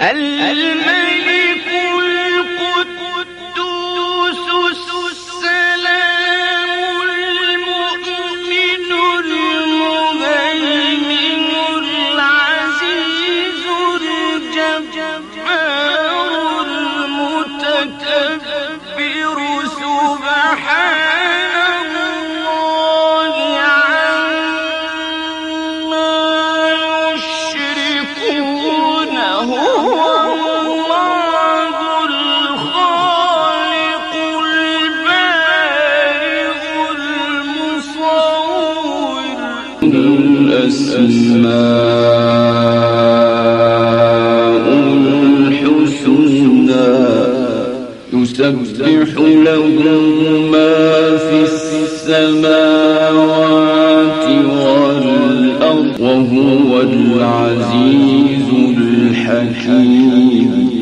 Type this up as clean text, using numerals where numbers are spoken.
الملك القدوس السلام المؤمن المهيمن العزيز الجبار المتكبر سبحان الله عما يشركون. هو الله الخالق البارئ المصور. الأسماء الحسنى يسبح له ما في السماوات والأرض وهو العزيز الحكيم.